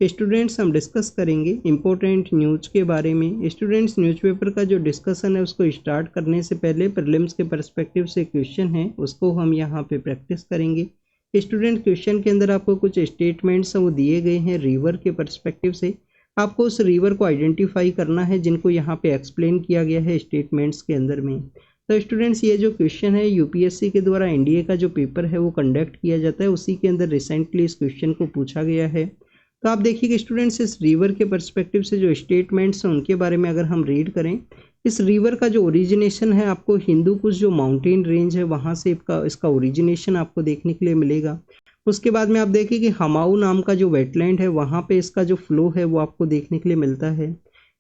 Students हम discuss करेंगे important news के बारे में। स्टूडेंट्स न्यूज़पेपर का जो डिस्कशन है उसको स्टार्ट करने से पहले प्रीलिम्स के पर्सपेक्टिव से क्वेश्चन है उसको हम यहाँ पे प्रैक्टिस करेंगे। स्टूडेंट क्वेश्चन के अंदर आपको कुछ स्टेटमेंट्स वो दिए गए हैं रिवर के पर्सपेक्टिव से। आपको उस रिवर को आइडेंटिफाई करना है जिनको यहाँ पे एक्सप्लेन किया गया है स्टेटमेंट्स के अंदर में। तो स्टूडेंट्स ये जो क्वेश्चन है यूपीएससी के द्वारा एनडीए का जो पेपर है वो कंडक्ट किया जाता है, उसी के अंदर रिसेंटली इस क्वेश्चन को पूछा गया है। तो आप देखिए कि स्टूडेंट्स इस रिवर के पर्सपेक्टिव से जो स्टेटमेंट्स हैं उनके बारे में अगर हम रीड करें, इस रिवर का जो ओरिजिनेशन है आपको हिंदू कुश जो माउंटेन रेंज है वहाँ से इसका ओरिजिनेशन आपको देखने के लिए मिलेगा। उसके बाद में आप देखिए कि हमाऊ नाम का जो वेटलैंड है वहाँ पे इसका जो फ्लो है वो आपको देखने के लिए मिलता है।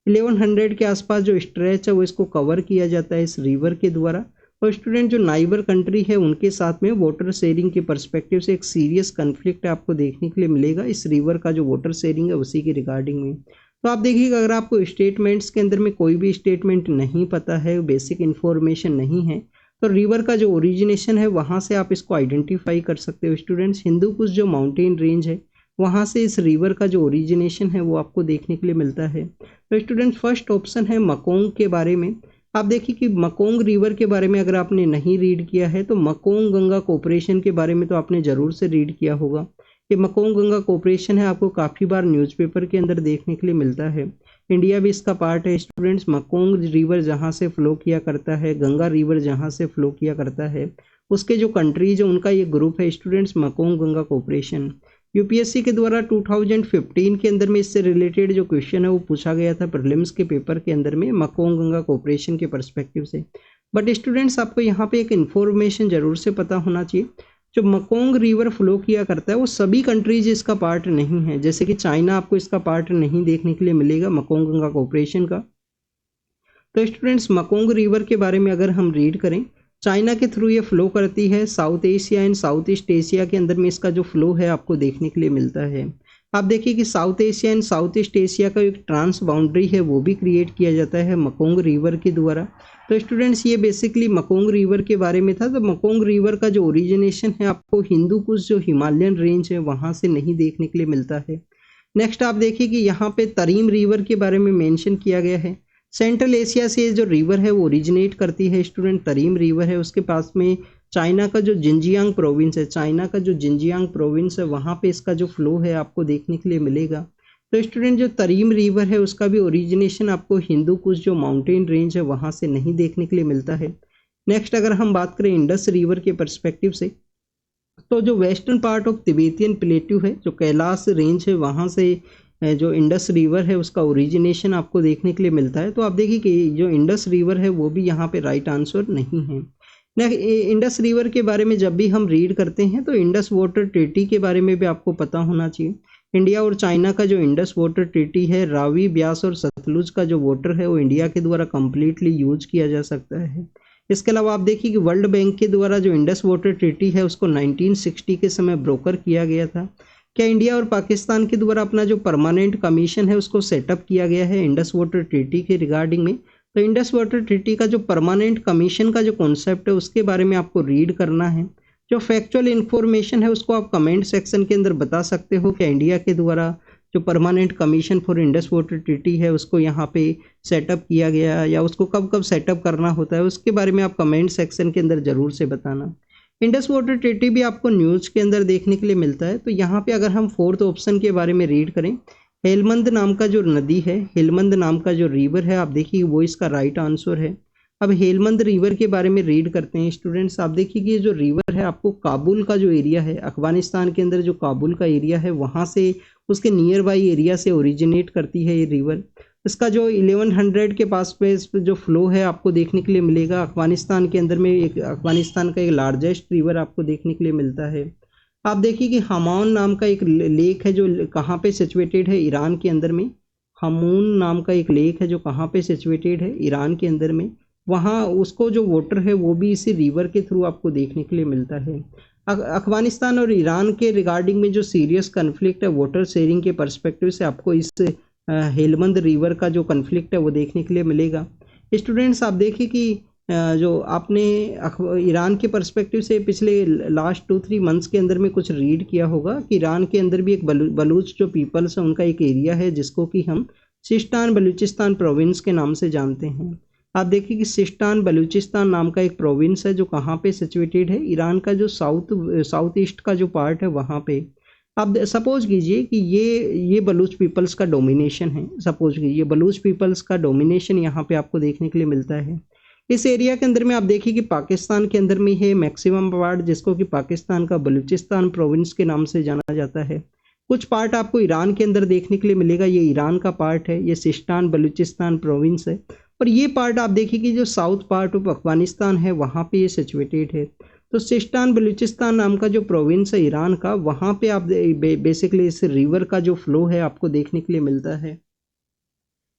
1100 के आसपास जो स्ट्रेच है वो इसको कवर किया जाता है इस रिवर के द्वारा। और स्टूडेंट जो नाइबर कंट्री है उनके साथ में वाटर शेयरिंग के पर्सपेक्टिव से एक सीरियस कन्फ्लिक्ट आपको देखने के लिए मिलेगा इस रिवर का जो वाटर शेयरिंग है उसी के रिगार्डिंग में। तो आप देखिएगा अगर आपको स्टेटमेंट्स के अंदर में कोई भी स्टेटमेंट नहीं पता है, बेसिक इन्फॉर्मेशन नहीं है, तो रिवर का जो ओरिजिनेशन है वहाँ से आप इसको आइडेंटिफाई कर सकते हो। स्टूडेंट्स हिंदू कुश जो माउंटेन रेंज है वहाँ से इस रिवर का जो ओरिजिनेशन है वो आपको देखने के लिए मिलता है। तो स्टूडेंट फर्स्ट ऑप्शन है मकोंग के बारे में। आप देखिए कि मकोंग रिवर के बारे में अगर आपने नहीं रीड किया है तो मकोंग गंगा कोऑपरेशन के बारे में तो आपने ज़रूर से रीड किया होगा। ये मकोंग गंगा कोऑपरेशन है आपको काफ़ी बार न्यूज़पेपर के अंदर देखने के लिए मिलता है। इंडिया भी इसका पार्ट है। स्टूडेंट्स मकोंग रिवर जहाँ से फ्लो किया करता है, गंगा रिवर जहाँ से फ्लो किया करता है, उसके जो कंट्रीज है उनका ये ग्रुप है स्टूडेंट्स मकोंग गंगा कोऑपरेशन। यूपीएससी के द्वारा 2015 के अंदर में इससे रिलेटेड जो क्वेश्चन है वो पूछा गया था प्रीलिम्स के पेपर के अंदर में मकोंग गंगा कोऑपरेशन के पर्सपेक्टिव से। बट स्टूडेंट्स आपको यहाँ पे एक इन्फॉर्मेशन जरूर से पता होना चाहिए, जो मकोंग रिवर फ्लो किया करता है वो सभी कंट्रीज इसका पार्ट नहीं है। जैसे कि चाइना आपको इसका पार्ट नहीं देखने के लिए मिलेगा मकोंग गंगा कोऑपरेशन का। तो स्टूडेंट्स मकोंग रिवर के बारे में अगर हम रीड करें, चाइना के थ्रू ये फ्लो करती है south Asia and south east Asia के अंदर में इसका जो फ्लो है आपको देखने के लिए मिलता है। आप देखिए कि south Asia and south east Asia का एक ट्रांस बाउंड्री है वो भी क्रिएट किया जाता है मकोंग रिवर के द्वारा। तो स्टूडेंट्स ये बेसिकली मकोंग रिवर के बारे में था। तो मकोंग रिवर का जो ओरिजिनेशन है आपको हिंदू कुश जो हिमालयन रेंज है वहाँ से नहीं देखने के लिए मिलता है। नेक्स्ट आप देखिए कि यहाँ पे तरीम रिवर के बारे में मेंशन किया गया है। सेंट्रल एशिया से जो रिवर है वो ओरिजिनेट करती है स्टूडेंट, तरीम रिवर है। उसके पास में चाइना का जो जिंजियांग प्रोविंस है, चाइना का जो जिंजियांग प्रोविंस है वहाँ पे इसका जो फ्लो है आपको देखने के लिए मिलेगा। तो स्टूडेंट जो तरीम रिवर है उसका भी ओरिजिनेशन आपको हिंदू कुश जो माउंटेन रेंज है वहाँ से नहीं देखने के लिए मिलता है। नेक्स्ट अगर हम बात करें इंडस रिवर के पर्सपेक्टिव से, तो जो वेस्टर्न पार्ट ऑफ तिबेतियन प्लेट्यू है जो कैलाश रेंज है वहाँ से जो इंडस रिवर है उसका ओरिजिनेशन आपको देखने के लिए मिलता है। तो आप देखिए कि जो इंडस रिवर है वो भी यहाँ पे राइट आंसर नहीं है। नेक्स्ट इंडस रिवर के बारे में जब भी हम रीड करते हैं तो इंडस वाटर ट्रीटी के बारे में भी आपको पता होना चाहिए। इंडिया और चाइना का जो इंडस वाटर ट्रीटी है, रावी ब्यास और सतलुज का जो वाटर है वो इंडिया के द्वारा कम्प्लीटली यूज किया जा सकता है। इसके अलावा आप देखिए कि वर्ल्ड बैंक के द्वारा जो इंडस वाटर ट्रीटी है उसको 1960 के समय ब्रोकर किया गया था। क्या इंडिया और पाकिस्तान के द्वारा अपना जो परमानेंट कमीशन है उसको सेटअप किया गया है इंडस वाटर ट्रीटी के रिगार्डिंग में? तो इंडस वाटर ट्रीटी का जो परमानेंट कमीशन का जो कॉन्सेप्ट है उसके बारे में आपको रीड करना है। जो फैक्चुअल इन्फॉर्मेशन है उसको आप कमेंट सेक्शन के अंदर बता सकते हो कि इंडिया के द्वारा जो permanent commission for Indus water treaty है उसको यहाँ पे सेटअप किया गया या उसको कब कब सेटअप करना होता है, उसके बारे में आप कमेंट सेक्शन के अंदर ज़रूर से बताना। इंडस वाटर ट्रीटी भी आपको न्यूज़ के अंदर देखने के लिए मिलता है। तो यहाँ पे अगर हम फोर्थ ऑप्शन के बारे में रीड करें, हेलमंद नाम का जो नदी है, हेलमंद नाम का जो रिवर है, आप देखिए वो इसका राइट आंसर है। अब हेलमंद रिवर के बारे में रीड करते हैं स्टूडेंट्स। आप देखिए कि ये जो रिवर है आपको काबुल का जो एरिया है, अफगानिस्तान के अंदर जो काबुल का एरिया है वहाँ से उसके नियर बाई एरिया से ओरिजिनेट करती है ये रिवर। इसका जो 1100 के पास पे जो फ्लो है आपको देखने के लिए मिलेगा। अफगानिस्तान के अंदर में अफगानिस्तान का एक लार्जेस्ट रिवर आपको देखने के लिए मिलता है। आप देखिए कि हमौन नाम का एक लेक है जो कहाँ पे सिचुएटेड है, ईरान के अंदर में। हमून नाम का एक लेक है जो कहाँ पे सिचुएटेड है, ईरान के अंदर में। वहाँ उसको जो वाटर है वो भी इसी रिवर के थ्रू आपको देखने के लिए मिलता है। अफगानिस्तान और ईरान के रिगार्डिंग में जो सीरियस कन्फ्लिक्ट है वाटर शेयरिंग के पर्सपेक्टिव से आपको इस हेलमंद रिवर का जो कन्फ्लिक्ट है वो देखने के लिए मिलेगा। स्टूडेंट्स आप देखिए कि जो आपने ईरान के पर्सपेक्टिव से पिछले लास्ट 2-3 मंथ्स के अंदर में कुछ रीड किया होगा कि ईरान के अंदर भी एक बलूच जो पीपल्स है उनका एक एरिया है जिसको कि हम सिस्तान बलूचिस्तान प्रोविंस के नाम से जानते हैं। आप देखिए कि सिस्तान बलूचिस्तान नाम का एक प्रोविंस है जो कहाँ पे सिचुएटेड है, ईरान का जो साउथ ईस्ट का जो पार्ट है वहाँ पे। आप सपोज कीजिए कि ये बलूच पीपल्स का डोमिनेशन है, सपोज कीजिए बलूच पीपल्स का डोमिनेशन यहाँ पे आपको देखने के लिए मिलता है। इस एरिया के अंदर में आप देखिए कि पाकिस्तान के अंदर में है मैक्सिमम पार्ट जिसको कि पाकिस्तान का बलूचिस्तान प्रोविंस के नाम से जाना जाता है। कुछ पार्ट आपको ईरान के अंदर देखने के लिए मिलेगा, ये ईरान का पार्ट है, ये सिस्तान बलूचिस्तान प्रोविंस है। और ये पार्ट आप देखिए कि जो साउथ पार्ट ऑफ अफगानिस्तान है वहाँ पे ये सिचुएटेड है। तो सिस्तान बलूचिस्तान नाम का जो प्रोविंस है ईरान का, वहाँ पे आप बेसिकली इस रिवर का जो फ्लो है आपको देखने के लिए मिलता है।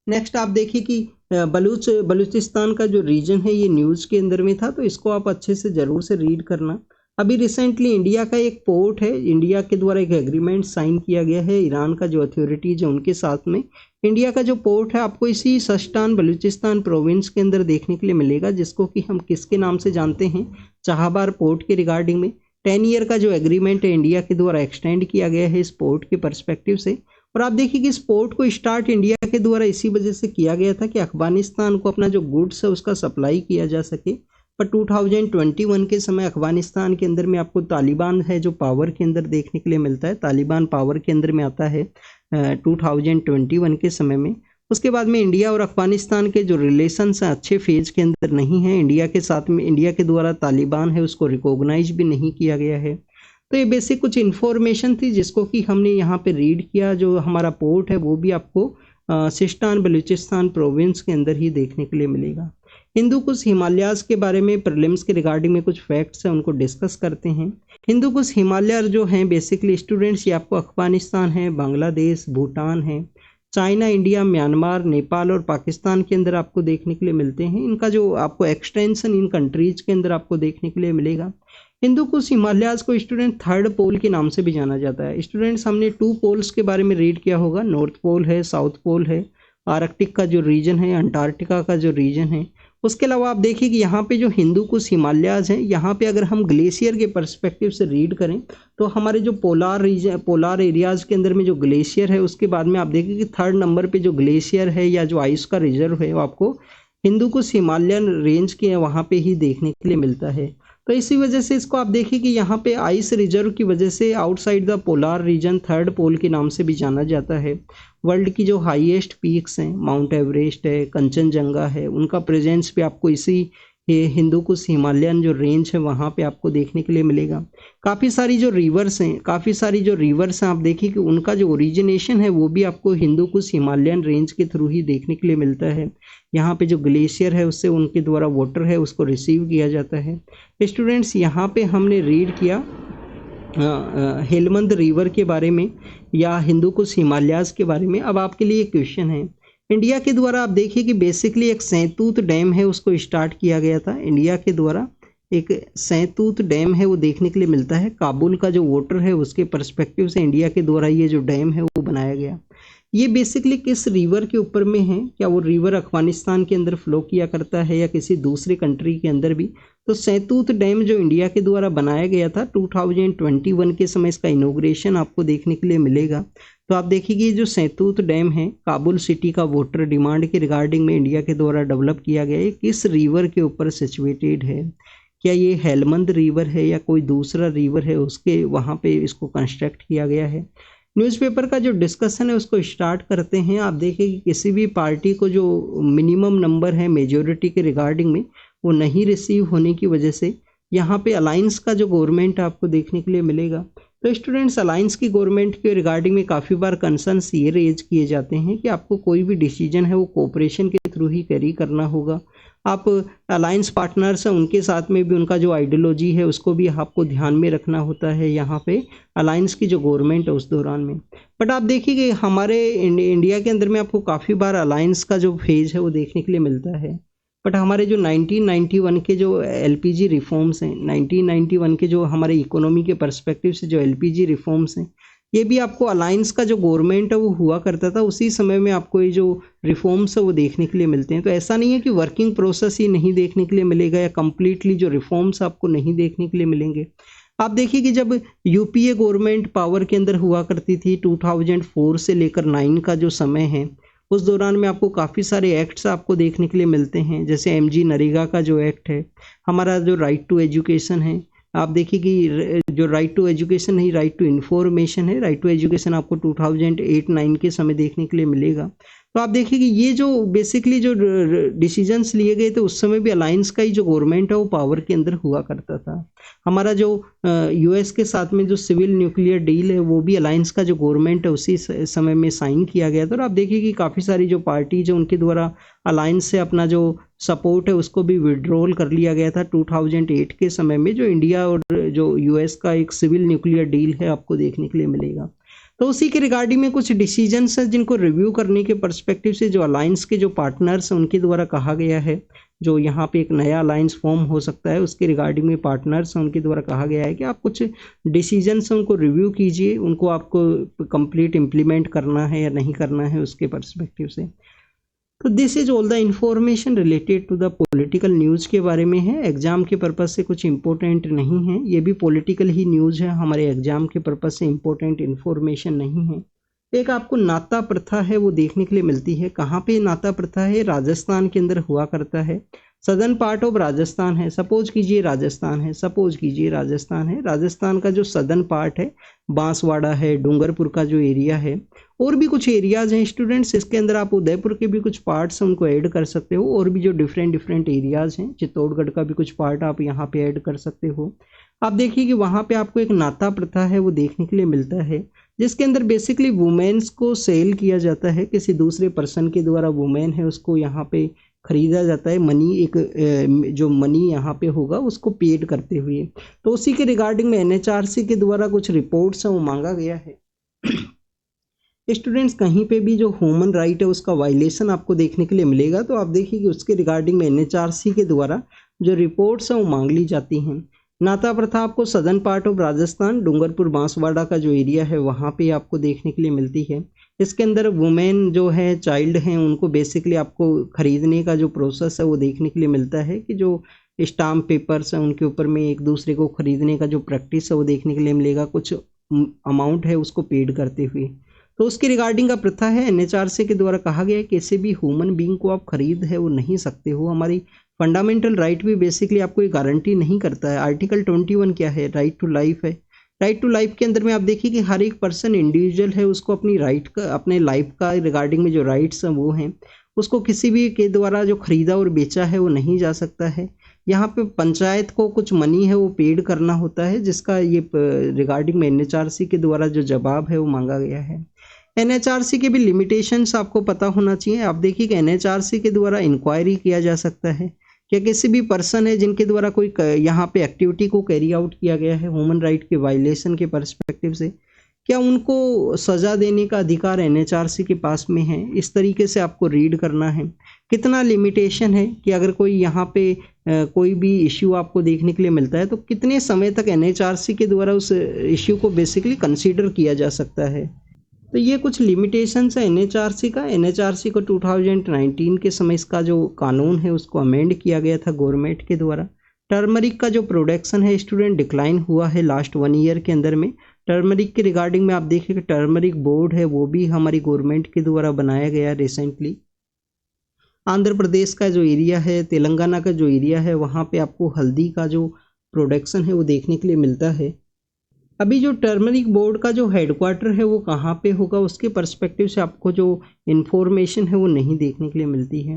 नेक्स्ट आप देखिए कि बलूचिस्तान का जो रीजन है ये न्यूज़ के अंदर में था, तो इसको आप अच्छे से ज़रूर से रीड करना। अभी रिसेंटली इंडिया का एक पोर्ट है, इंडिया के द्वारा एक एग्रीमेंट साइन किया गया है ईरान का जो अथॉरिटीज है उनके साथ में। इंडिया का जो पोर्ट है आपको इसी सिस्तान बलूचिस्तान प्रोविंस के अंदर देखने के लिए मिलेगा, जिसको कि हम किसके नाम से जानते हैं, चाहबार पोर्ट के रिगार्डिंग में 10 ईयर का जो एग्रीमेंट है इंडिया के द्वारा एक्सटेंड किया गया है इस पोर्ट के परस्पेक्टिव से। और आप देखिए कि इस पोर्ट को स्टार्ट इंडिया के द्वारा इसी वजह से किया गया था कि अफगानिस्तान को अपना जो गुड्स है उसका सप्लाई किया जा सके। पर 2021 के समय अफगानिस्तान के अंदर में आपको तालिबान है जो पावर के अंदर देखने के लिए मिलता है, तालिबान पावर के अंदर में आता है 2021 के समय में। उसके बाद में इंडिया और अफगानिस्तान के जो रिलेशंस हैं अच्छे फेज के अंदर नहीं है, इंडिया के साथ में इंडिया के द्वारा तालिबान है उसको रिकॉग्नाइज भी नहीं किया गया है। तो ये बेसिक कुछ इन्फॉर्मेशन थी जिसको कि हमने यहाँ पे रीड किया। जो हमारा पोर्ट है वो भी आपको सिस्तान बलूचिस्तान प्रोविंस के अंदर ही देखने के लिए मिलेगा। हिंदू कुश हिमालयाज के बारे में प्रीलिम्स के रिगार्डिंग में कुछ फैक्ट्स हैं उनको डिस्कस करते हैं। हिंदू कुश हिमालय जो हैं बेसिकली स्टूडेंट्स ये आपको अफगानिस्तान है, बांग्लादेश, भूटान है, चाइना, इंडिया, म्यांमार, नेपाल और पाकिस्तान के अंदर आपको देखने के लिए मिलते हैं। इनका जो आपको एक्सटेंशन इन कंट्रीज के अंदर आपको देखने के लिए मिलेगा। हिंदू कुश हिमालयाज को स्टूडेंट थर्ड पोल के नाम से भी जाना जाता है। स्टूडेंट्स हमने 2 पोल्स के बारे में रीड किया होगा, नॉर्थ पोल है, साउथ पोल है, आर्कटिक का जो रीजन है, अंटार्कटिका का जो रीजन है। उसके अलावा आप देखिए कि यहाँ पे जो हिंदू कुश हिमालयाज हैं यहाँ पे अगर हम ग्लेशियर के पर्सपेक्टिव से रीड करें तो हमारे जो पोलार रीजन पोलार एरियाज के अंदर में जो ग्लेशियर है उसके बाद में आप देखिए कि 3rd नंबर पे जो ग्लेशियर है या जो आइस का रिजर्व है वो आपको हिंदू कुश हिमालयन रेंज के वहाँ पे ही देखने के लिए मिलता है। तो इसी वजह से इसको आप देखिए कि यहाँ पे आइस रिजर्व की वजह से outside the polar reason 3rd पोल के नाम से भी जाना जाता है। वर्ल्ड की जो हाईएस्ट पीक्स हैं, माउंट एवरेस्ट है, कंचनजंगा है, उनका प्रेजेंस भी आपको इसी हिंदू कुश हिमालयन जो रेंज है वहाँ पे आपको देखने के लिए मिलेगा। काफ़ी सारी जो रिवर्स हैं आप देखिए कि उनका जो ओरिजिनेशन है वो भी आपको हिंदू कुश हिमालयन रेंज के थ्रू ही देखने के लिए मिलता है। यहाँ पे जो ग्लेशियर है उससे उनके द्वारा वाटर है उसको रिसीव किया जाता है। स्टूडेंट्स यहाँ पे हमने रीड किया हेलमंद रिवर के बारे में या हिंदू कुश हिमालयाज के बारे में। अब आपके लिए क्वेश्चन है, इंडिया के द्वारा आप देखिए कि बेसिकली एक सैतूत डैम है उसको स्टार्ट किया गया था। इंडिया के द्वारा एक सैतूत डैम है वो देखने के लिए मिलता है। काबुल का जो वाटर है उसके पर्सपेक्टिव से इंडिया के द्वारा ये जो डैम है वो बनाया गया। ये बेसिकली किस रिवर के ऊपर में है, क्या वो रिवर अफगानिस्तान के अंदर फ्लो किया करता है या किसी दूसरे कंट्री के अंदर भी? तो सैतूत डैम जो इंडिया के द्वारा बनाया गया था 2021 के समय इसका इनॉग्रेशन आपको देखने के लिए मिलेगा। तो आप देखिए कि जो सैतूत डैम है काबुल सिटी का वाटर डिमांड के रिगार्डिंग में इंडिया के द्वारा डेवलप किया गया है, किस रिवर के ऊपर सिचुएटेड है? क्या ये हेलमंद रिवर है या कोई दूसरा रिवर है उसके वहाँ पे इसको कंस्ट्रक्ट किया गया है। न्यूज़पेपर का जो डिस्कशन है उसको स्टार्ट करते हैं। आप देखें कि किसी भी पार्टी को जो मिनिमम नंबर है मेजॉरिटी के रिगार्डिंग में वो नहीं रिसीव होने की वजह से यहाँ पे अलायंस का जो गवर्नमेंट आपको देखने के लिए मिलेगा। तो स्टूडेंट्स अलायंस की गवर्नमेंट के रिगार्डिंग में काफ़ी बार कंसर्न्स ये रेज किए जाते हैं कि आपको कोई भी डिसीजन है वो कोऑपरेशन के थ्रू ही कैरी करना होगा। आप अलायंस पार्टनर्स हैं उनके साथ में भी उनका जो आइडियोलॉजी है उसको भी आपको ध्यान में रखना होता है यहाँ पे अलायंस की जो गवर्नमेंट है उस दौरान में। बट आप देखिए कि हमारे इंडिया के अंदर में आपको काफ़ी बार अलायंस का जो फेज है वो देखने के लिए मिलता है। बट हमारे जो 1991 के जो एलपीजी रिफॉर्म्स हैं, 1991 के जो हमारे इकोनॉमी के पर्सपेक्टिव से जो एलपीजी रिफॉर्म्स हैं, ये भी आपको अलायंस का जो गवर्नमेंट है वो हुआ करता था, उसी समय में आपको ये जो रिफॉर्म्स है वो देखने के लिए मिलते हैं। तो ऐसा नहीं है कि वर्किंग प्रोसेस ही नहीं देखने के लिए मिलेगा या कम्प्लीटली जो रिफॉर्म्स आपको नहीं देखने के लिए मिलेंगे। आप देखिए कि जब यूपीए गवर्नमेंट पावर के अंदर हुआ करती थी 2004 से लेकर 9 का जो समय है, उस दौरान में आपको काफ़ी सारे एक्ट्स आपको देखने के लिए मिलते हैं, जैसे एमजी नरेगा का जो एक्ट है, हमारा जो राइट टू एजुकेशन है। आप देखिए कि जो राइट टू एजुकेशन नहीं, राइट टू इन्फॉर्मेशन है, राइट टू एजुकेशन आपको 2008-9 के समय देखने के लिए मिलेगा। तो आप देखिए कि ये जो बेसिकली जो डिसीजंस लिए गए थे उस समय भी अलायंस का ही जो गवर्नमेंट है वो पावर के अंदर हुआ करता था। हमारा जो यूएस के साथ में जो सिविल न्यूक्लियर डील है वो भी अलायंस का जो गवर्नमेंट है उसी समय में साइन किया गया था। और आप देखिए कि काफ़ी सारी जो पार्टीज है उनके द्वारा अलायंस से अपना जो सपोर्ट है उसको भी विड्रॉल कर लिया गया था 2008 के समय में। जो इंडिया और जो यूएस का एक सिविल न्यूक्लियर डील है आपको देखने के लिए मिलेगा। तो उसी के रिगार्डिंग में कुछ डिसीजंस हैं जिनको रिव्यू करने के पर्सपेक्टिव से जो अलायंस के जो पार्टनर्स हैं उनके द्वारा कहा गया है, जो यहाँ पे एक नया अलायंस फॉर्म हो सकता है उसके रिगार्डिंग में पार्टनर्स हैं उनके द्वारा कहा गया है कि आप कुछ डिसीजंस हैं उनको रिव्यू कीजिए, उनको आपको कंप्लीट इम्प्लीमेंट करना है या नहीं करना है उसके पर्सपेक्टिव से। तो this is all the information related to the political news के बारे में है। एग्जाम के पर्पज़ से कुछ इंपॉर्टेंट नहीं है, ये भी पॉलिटिकल ही न्यूज़ है, हमारे एग्जाम के पर्पज़ से इंपॉर्टेंट इंफॉर्मेशन नहीं है। एक आपको नाता प्रथा है वो देखने के लिए मिलती है। कहाँ पे नाता प्रथा है? राजस्थान के अंदर हुआ करता है। सदर्न पार्ट ऑफ राजस्थान है, सपोज कीजिए राजस्थान है, सपोज कीजिए राजस्थान है। राजस्थान का जो सदर्न पार्ट है, बांसवाड़ा है, डूंगरपुर का जो एरिया है, और भी कुछ एरियाज हैं स्टूडेंट्स, इसके अंदर आप उदयपुर के भी कुछ पार्ट्स हैं उनको ऐड कर सकते हो, और भी जो डिफरेंट एरियाज हैं, चित्तौड़गढ़ का भी कुछ पार्ट आप यहाँ पे ऐड कर सकते हो। आप देखिए कि वहाँ पे आपको एक नाता प्रथा है वो देखने के लिए मिलता है, जिसके अंदर बेसिकली वुमेन्स को सेल किया जाता है, किसी दूसरे पर्सन के द्वारा वुमेन है उसको यहाँ पे खरीदा जाता है, मनी एक जो मनी यहाँ पे होगा उसको पेड करते हुए। तो उसी के रिगार्डिंग में एनएचआरसी के द्वारा कुछ रिपोर्ट्स हैं वो मांगा गया है। स्टूडेंट्स कहीं पे भी जो ह्यूमन राइट है उसका वायलेशन आपको देखने के लिए मिलेगा, तो आप देखिए कि उसके रिगार्डिंग में एनएचआरसी के द्वारा जो रिपोर्ट्स हैं वो मांग ली जाती हैं। नाता प्रथा आपको southern part of Rajasthan, Dungarpur Banswara का जो एरिया है वहाँ पे आपको देखने के लिए मिलती है। इसके अंदर वुमेन जो है, चाइल्ड हैं, उनको बेसिकली आपको खरीदने का जो प्रोसेस है वो देखने के लिए मिलता है कि जो स्टाम्प पेपर्स हैं उनके ऊपर में एक दूसरे को खरीदने का जो प्रैक्टिस है वो देखने के लिए मिलेगा, कुछ अमाउंट है उसको पेड करते हुए। तो उसके रिगार्डिंग का प्रथा है। एनएचआरसी के द्वारा कहा गया है किसी भी ह्यूमन बीइंग को आप खरीद है वो नहीं सकते हो। हमारी फंडामेंटल राइट भी बेसिकली आपको ये गारंटी नहीं करता है। आर्टिकल 21 क्या है? राइट टू लाइफ है। राइट टू लाइफ के अंदर में आप देखिए कि हर एक पर्सन इंडिविजुअल है, उसको अपनी राइट का, अपने लाइफ का रिगार्डिंग में जो राइट्स हैं वो हैं, उसको किसी भी के द्वारा जो खरीदा और बेचा है वो नहीं जा सकता है। यहाँ पे पंचायत को कुछ मनी है वो पेड करना होता है, जिसका ये रिगार्डिंग में एनएचआरसी के द्वारा जो जवाब है वो मांगा गया है। एनएचआरसी के भी लिमिटेशंस आपको पता होना चाहिए। आप देखिए कि एनएचआरसी के द्वारा इंक्वायरी किया जा सकता है क्या किसी भी पर्सन है जिनके द्वारा कोई यहाँ पे एक्टिविटी को कैरी आउट किया गया है ह्यूमन राइट के वायलेशन के पर्सपेक्टिव से, क्या उनको सज़ा देने का अधिकार एनएचआरसी के पास में है? इस तरीके से आपको रीड करना है। कितना लिमिटेशन है कि अगर कोई यहाँ पे कोई भी इश्यू आपको देखने के लिए मिलता है तो कितने समय तक एनएचआरसी के द्वारा उस इश्यू को बेसिकली कंसीडर किया जा सकता है। तो ये कुछ लिमिटेशंस है एनएचआरसी का। एनएचआरसी को 2019 के समय इसका जो कानून है उसको अमेंड किया गया था गवर्नमेंट के द्वारा। टर्मरिक का जो प्रोडक्शन है स्टूडेंट डिक्लाइन हुआ है लास्ट 1 ईयर के अंदर में। टर्मरिक के रिगार्डिंग में आप देखिए कि टर्मरिक बोर्ड है वो भी हमारी गवर्नमेंट के द्वारा बनाया गया रिसेंटली। आंध्र प्रदेश का जो एरिया है, तेलंगाना का जो एरिया है, वहाँ पे आपको हल्दी का जो प्रोडक्शन है वो देखने के लिए मिलता है। अभी जो टर्मरिक बोर्ड का जो हेडक्वार्टर है वो कहाँ पे होगा उसके पर्सपेक्टिव से आपको जो इन्फॉर्मेशन है वो नहीं देखने के लिए मिलती है।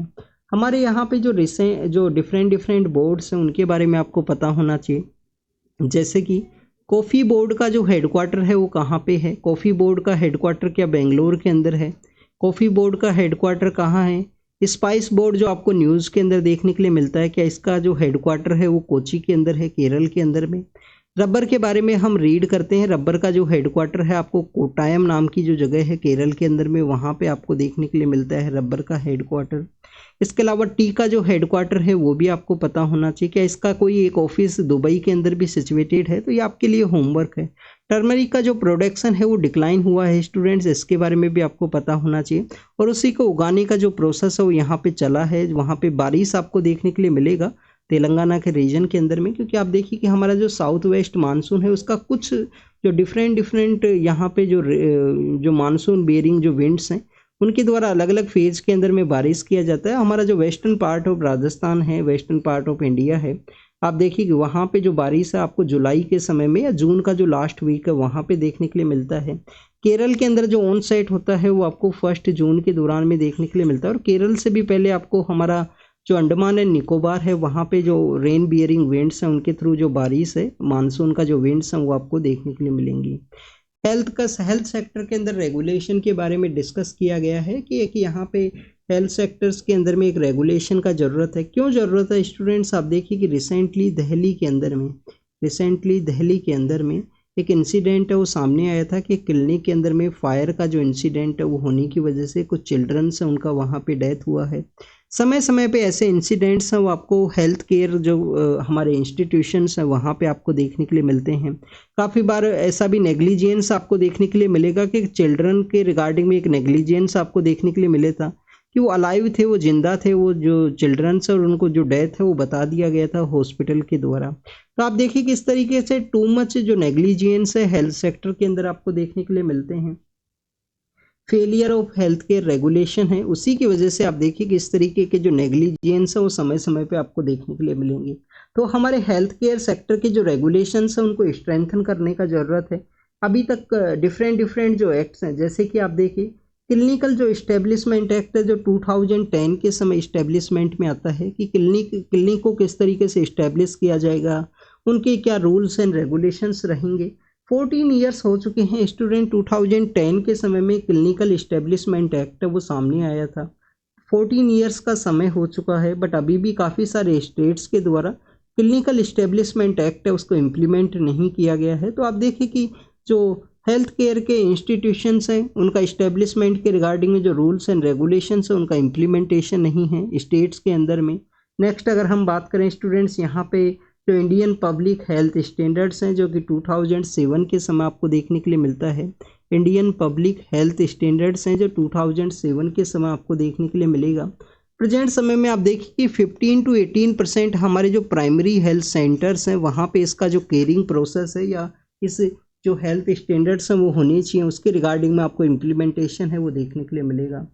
हमारे यहाँ पे जो डिफरेंट बोर्ड्स हैं उनके बारे में आपको पता होना चाहिए। जैसे कि कॉफ़ी बोर्ड का जो हेडक्वार्टर है वो कहाँ पे है? कॉफ़ी बोर्ड का हेडक्वार्टर क्या बेंगलोर के अंदर है? कॉफ़ी बोर्ड का हेडक्वार्टर कहाँ है? स्पाइस बोर्ड जो आपको न्यूज़ के अंदर देखने के लिए मिलता है, क्या इसका जो हेडक्वार्टर है वो कोची के अंदर है, केरल के अंदर में? रबर के बारे में हम रीड करते हैं। रबर का जो हेडक्वार्टर है आपको कोट्टायम नाम की जो जगह है केरल के अंदर में, वहाँ पे आपको देखने के लिए मिलता है रबर का हेडक्वार्टर। इसके अलावा टी का जो हेडक्वार्टर है वो भी आपको पता होना चाहिए। क्या इसका कोई एक ऑफिस दुबई के अंदर भी सिचुएटेड है? तो ये आपके लिए होमवर्क है। टर्मरिक का जो प्रोडक्शन है वो डिक्लाइन हुआ है स्टूडेंट्स, इसके बारे में भी आपको पता होना चाहिए। और उसी को उगाने का जो प्रोसेस है वो यहाँ पे चला है। वहाँ पे बारिश आपको देखने के लिए मिलेगा तेलंगाना के रीजन के अंदर में, क्योंकि आप देखिए कि हमारा जो साउथ वेस्ट मानसून है उसका कुछ जो डिफरेंट यहाँ पे जो मानसून बेरिंग जो विंड्स हैं उनके द्वारा अलग अलग फेज के अंदर में बारिश किया जाता है। हमारा जो वेस्टर्न पार्ट ऑफ राजस्थान है, वेस्टर्न पार्ट ऑफ इंडिया है, आप देखिए कि वहाँ पे जो बारिश है आपको जुलाई के समय में या जून का जो लास्ट वीक है वहाँ पे देखने के लिए मिलता है। केरल के अंदर जो ऑन साइट होता है वो आपको 1 जून के दौरान में देखने के लिए मिलता है। और केरल से भी पहले आपको हमारा जो अंडमान एंड निकोबार है वहाँ पे जो रेन बियरिंग विंड्स हैं उनके थ्रू जो बारिश है मानसून का जो विंड्स हैं वो आपको देखने के लिए मिलेंगी। हेल्थ सेक्टर के अंदर रेगुलेशन के बारे में डिस्कस किया गया है कि एक यहाँ पे हेल्थ सेक्टर्स के अंदर में एक रेगुलेशन का ज़रूरत है। क्यों ज़रूरत है स्टूडेंट्स? आप देखिए कि रिसेंटली दिल्ली के अंदर में एक इंसिडेंट है वो सामने आया था कि क्लिनिक के अंदर में फायर का जो इंसिडेंट है वो होने की वजह से कुछ चिल्ड्रंस हैं उनका वहाँ पे डेथ हुआ है। समय समय पे ऐसे इंसिडेंट्स हैं वो आपको हेल्थ केयर जो हमारे इंस्टीट्यूशंस हैं वहाँ पे आपको देखने के लिए मिलते हैं। काफ़ी बार ऐसा भी नेग्लिजेंस आपको देखने के लिए मिलेगा कि चिल्ड्रन के रिगार्डिंग में एक नेग्लिजेंस आपको देखने के लिए मिले था कि वो अलाइव थे, वो जिंदा थे, वो जो चिल्ड्रंस और उनको जो डेथ है वो बता दिया गया था हॉस्पिटल के द्वारा। तो आप देखिए कि इस तरीके से टू मच जो नेग्लिजेंस है हेल्थ सेक्टर के अंदर आपको देखने के लिए मिलते हैं। Failure of health care regulation है, उसी की वजह से आप देखिए कि इस तरीके के जो नेग्लिजेंस है वो समय समय पे आपको देखने के लिए मिलेंगे। तो हमारे हेल्थ केयर सेक्टर के जो रेगुलेशंस हैं उनको स्ट्रेंथन करने का ज़रूरत है। अभी तक डिफरेंट जो एक्ट्स हैं, जैसे कि आप देखिए क्लिनिकल जो इस्टेब्लिशमेंट एक्ट है जो 2010 के समय इस्टेब्लिशमेंट में आता है कि क्लिनिक को किस तरीके से इस्टेब्लिश किया जाएगा, उनके क्या रूल्स एंड रेगुलेशंस रहेंगे। 14 ईयर्स हो चुके हैं स्टूडेंट। 2010 के समय में क्लिनिकल इस्टेब्लिशमेंट एक्ट वो सामने आया था। 14 ईयर्स का समय हो चुका है, बट अभी भी काफ़ी सारे स्टेट्स के द्वारा क्लिनिकल इस्टेब्लिशमेंट एक्ट है उसको इम्प्लीमेंट नहीं किया गया है। तो आप देखिए कि जो हेल्थ केयर के इंस्टीट्यूशंस हैं उनका इस्टेब्लिशमेंट के रिगार्डिंग में जो रूल्स एंड रेगुलेशंस हैं उनका इम्प्लीमेंटेशन नहीं है स्टेट्स के अंदर में। नेक्स्ट अगर हम बात करें स्टूडेंट्स, यहाँ पे जो इंडियन पब्लिक हेल्थ स्टैंडर्ड्स हैं जो कि 2007 के समय आपको देखने के लिए मिलता है। इंडियन पब्लिक हेल्थ स्टैंडर्ड्स हैं जो 2007 के समय आपको देखने के लिए मिलेगा। प्रेजेंट समय में आप देखिए कि 15 to 18% हमारे जो प्राइमरी हेल्थ सेंटर्स हैं वहाँ पे इसका जो केयरिंग प्रोसेस है या इस जो हेल्थ स्टैंडर्ड्स हैं वो होने चाहिए, उसके रिगार्डिंग में आपको इम्प्लीमेंटेशन है वो देखने के लिए मिलेगा।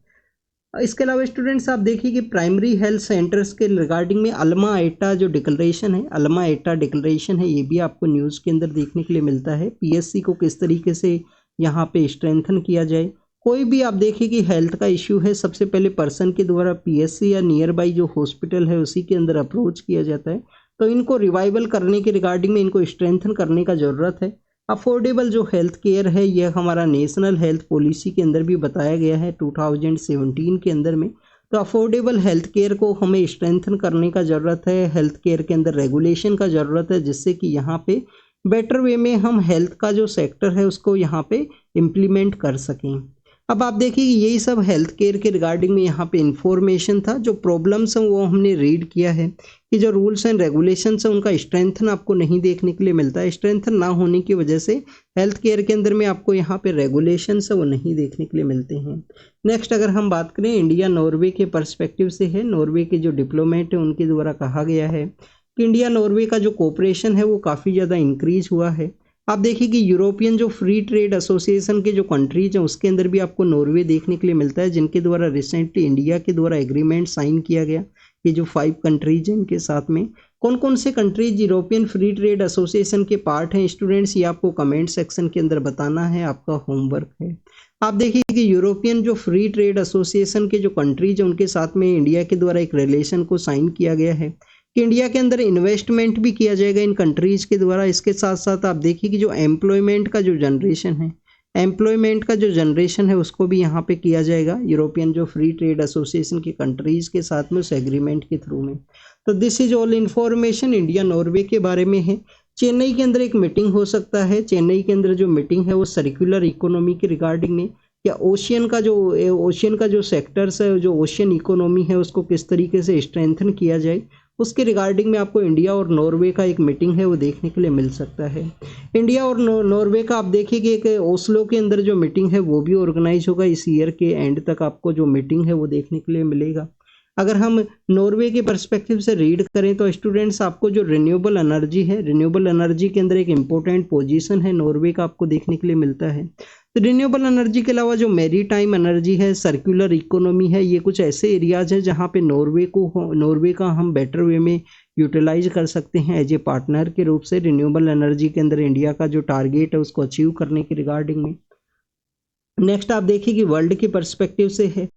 इसके अलावा स्टूडेंट्स आप देखिए कि प्राइमरी हेल्थ सेंटर्स के रिगार्डिंग में अल्मा एटा जो डिक्लेरेशन है, अल्मा एटा डिक्लेरेशन है, ये भी आपको न्यूज़ के अंदर देखने के लिए मिलता है। पीएससी को किस तरीके से यहाँ पे स्ट्रेंथन किया जाए। कोई भी आप देखिए कि हेल्थ का इश्यू है, सबसे पहले पर्सन के द्वारा पीएससी या नियर बाई जो हॉस्पिटल है उसी के अंदर अप्रोच किया जाता है। तो इनको रिवाइवल करने के रिगार्डिंग में इनको स्ट्रेंथन करने का ज़रूरत है। अफोर्डेबल जो हेल्थ केयर है यह हमारा नेशनल हेल्थ पॉलिसी के अंदर भी बताया गया है 2017 के अंदर में। तो अफोर्डेबल हेल्थ केयर को हमें स्ट्रेंथन करने का ज़रूरत है। हेल्थ केयर के अंदर रेगुलेशन का ज़रूरत है जिससे कि यहाँ पे बेटर वे में हम हेल्थ का जो सेक्टर है उसको यहाँ पे इम्प्लीमेंट कर सकें। अब आप देखिए यही सब हेल्थ केयर के रिगार्डिंग में यहाँ पे इंफॉर्मेशन था। जो प्रॉब्लम्स हैं वो हमने रीड किया है कि जो रूल्स एंड रेगुलेशंस हैं उनका स्ट्रेंथन आपको नहीं देखने के लिए मिलता है। स्ट्रेंथन ना होने की वजह से हेल्थ केयर के अंदर में आपको यहाँ पे रेगुलेशंस है वो नहीं देखने के लिए मिलते हैं। नेक्स्ट अगर हम बात करें इंडिया नॉर्वे के पर्सपेक्टिव से है, नॉर्वे के जो डिप्लोमेट है उनके द्वारा कहा गया है कि इंडिया नॉर्वे का जो कोऑपरेशन है वो काफ़ी ज़्यादा इंक्रीज हुआ है। आप देखिए कि यूरोपियन जो फ्री ट्रेड एसोसिएशन के जो कंट्रीज हैं उसके अंदर भी आपको नॉर्वे देखने के लिए मिलता है, जिनके द्वारा रिसेंटली इंडिया के द्वारा एग्रीमेंट साइन किया गया। ये जो 5 कंट्रीज हैं इनके साथ में कौन कौन से countries European free trade association के पार्ट हैं स्टूडेंट्स, ये आपको कमेंट सेक्शन के अंदर बताना है, आपका होमवर्क है। आप देखिए कि यूरोपियन जो फ्री ट्रेड एसोसिएशन के जो कंट्रीज हैं उनके साथ में इंडिया के द्वारा एक रिलेशन को साइन किया गया है कि इंडिया के अंदर इन्वेस्टमेंट भी किया जाएगा इन कंट्रीज के द्वारा। इसके साथ साथ आप देखिए कि जो एम्प्लॉयमेंट का जो जनरेशन है उसको भी यहाँ पे किया जाएगा यूरोपियन जो फ्री ट्रेड एसोसिएशन के कंट्रीज के साथ में उस एग्रीमेंट के थ्रू में। तो this is all information India Norway के बारे में है। चेन्नई के अंदर एक मीटिंग हो सकता है। चेन्नई के अंदर जो मीटिंग है वो सर्कुलर इकोनॉमी के रिगार्डिंग में, या ओशियन का जो सेक्टर्स है, जो ओशियन इकोनॉमी है उसको किस तरीके से स्ट्रेंथन किया जाए, उसके रिगार्डिंग में आपको इंडिया और नॉर्वे का एक मीटिंग है वो देखने के लिए मिल सकता है। इंडिया और नॉर्वे का आप देखिए कि एक ओस्लो के अंदर जो मीटिंग है वो भी ऑर्गेनाइज होगा। इस ईयर के एंड तक आपको जो मीटिंग है वो देखने के लिए मिलेगा। अगर हम नॉर्वे के पर्सपेक्टिव से रीड करें तो स्टूडेंट्स आपको जो रिन्यूएबल एनर्जी है, रिन्यूएबल एनर्जी के अंदर एक इम्पोर्टेंट पोजीशन है नॉर्वे का आपको देखने के लिए मिलता है। तो रिन्यूएबल एनर्जी के अलावा जो मेरी टाइम एनर्जी है, सर्कुलर इकोनॉमी है, ये कुछ ऐसे एरियाज हैं जहाँ पे नॉर्वे का हम बेटर वे में यूटिलाइज कर सकते हैं एज ए पार्टनर के रूप से रिन्यूएबल एनर्जी के अंदर इंडिया का जो टारगेट है उसको अचीव करने के रिगार्डिंग में। नेक्स्ट आप देखिए कि वर्ल्ड के पर्सपेक्टिव से है,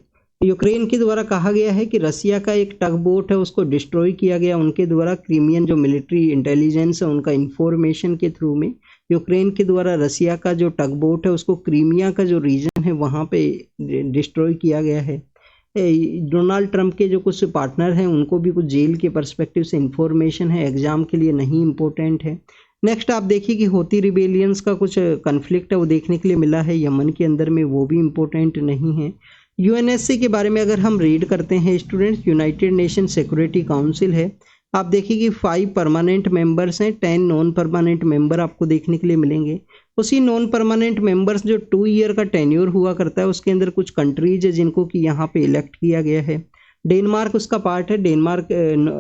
यूक्रेन के द्वारा कहा गया है कि रसिया का एक टग बोट है उसको डिस्ट्रॉय किया गया उनके द्वारा। क्रीमियन जो मिलिट्री इंटेलिजेंस है उनका इंफॉर्मेशन के थ्रू में यूक्रेन के द्वारा रसिया का जो टग बोट है उसको क्रीमिया का जो रीजन है वहाँ पे डिस्ट्रॉय किया गया है। डोनाल्ड ट्रंप के जो कुछ पार्टनर हैं उनको भी कुछ जेल के पर्सपेक्टिव से इंफॉर्मेशन है, एग्जाम के लिए नहीं इम्पोर्टेंट है। नेक्स्ट आप देखिए कि होती रिबेलियंस का कुछ कन्फ्लिक्ट है वो देखने के लिए मिला है यमन के अंदर में, वो भी इम्पोर्टेंट नहीं है। यूएनएससी के बारे में अगर हम रीड करते हैं students, United nation security council है। आप देखिए कि 5 परमानेंट मेंबर्स हैं, 10 नॉन परमानेंट मेंबर आपको देखने के लिए मिलेंगे। उसी नॉन परमानेंट मेंबर्स जो 2 ईयर का टेन्योर हुआ करता है उसके अंदर कुछ कंट्रीज है जिनको कि यहाँ पे इलेक्ट किया गया है। डेनमार्क उसका पार्ट है, डेनमार्क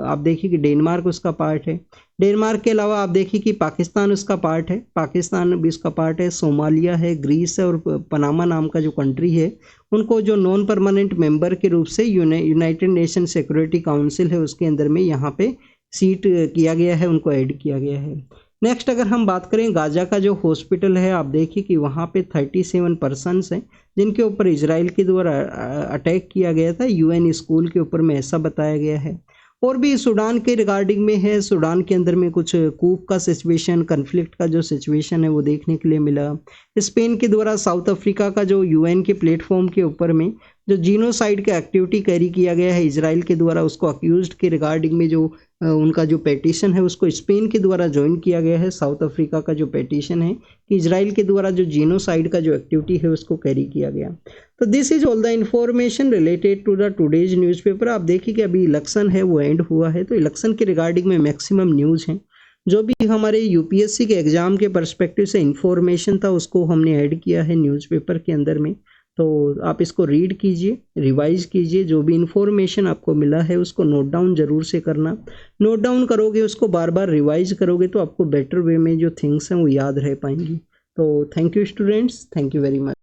आप देखिए कि डेनमार्क उसका पार्ट है। डेनमार्क के अलावा आप देखिए कि पाकिस्तान उसका पार्ट है, पाकिस्तान भी उसका पार्ट है, सोमालिया है, ग्रीस है और पनामा नाम का जो कंट्री है उनको जो नॉन परमानेंट मेंबर के रूप से यूनाइटेड नेशन सिक्योरिटी काउंसिल है उसके अंदर में यहाँ पे सीट किया गया है, उनको ऐड किया गया है। नेक्स्ट अगर हम बात करें गाजा का जो हॉस्पिटल है, आप देखिए कि वहाँ पे 37 पर्सनस हैं जिनके ऊपर इजराइल के द्वारा अटैक किया गया था, यूएन स्कूल के ऊपर में ऐसा बताया गया है। और भी सूडान के रिगार्डिंग में है, सूडान के अंदर में कुछ कूप का सिचुएशन, कन्फ्लिक्ट का जो सिचुएशन है वो देखने के लिए मिला। स्पेन के द्वारा साउथ अफ्रीका का जो यूएन के प्लेटफॉर्म के ऊपर में जो जीनोसाइड का एक्टिविटी कैरी किया गया है इजराइल के द्वारा, उसको अक्यूज्ड के रिगार्डिंग में जो उनका जो पेटिशन है उसको स्पेन के द्वारा ज्वाइन किया गया है। साउथ अफ्रीका का जो पेटिशन है कि इजराइल के द्वारा जो जीनोसाइड का जो एक्टिविटी है उसको कैरी किया गया। तो this is all the information related to the today's newspaper. आप देखिए कि अभी इलेक्शन है वो एंड हुआ है, तो इलेक्शन के रिगार्डिंग में मैक्सिमम न्यूज़ हैं। जो भी हमारे यूपीएससी के एग्जाम के पर्सपेक्टिव से इंफॉर्मेशन था उसको हमने ऐड किया है न्यूज़पेपर के अंदर में। तो आप इसको रीड कीजिए, रिवाइज कीजिए, जो भी इंफॉर्मेशन आपको मिला है उसको नोट डाउन जरूर से करना। नोट डाउन करोगे, उसको बार बार रिवाइज करोगे तो आपको बेटर वे में जो थिंग्स हैं वो याद रह पाएंगी। तो thank you students, thank you very much.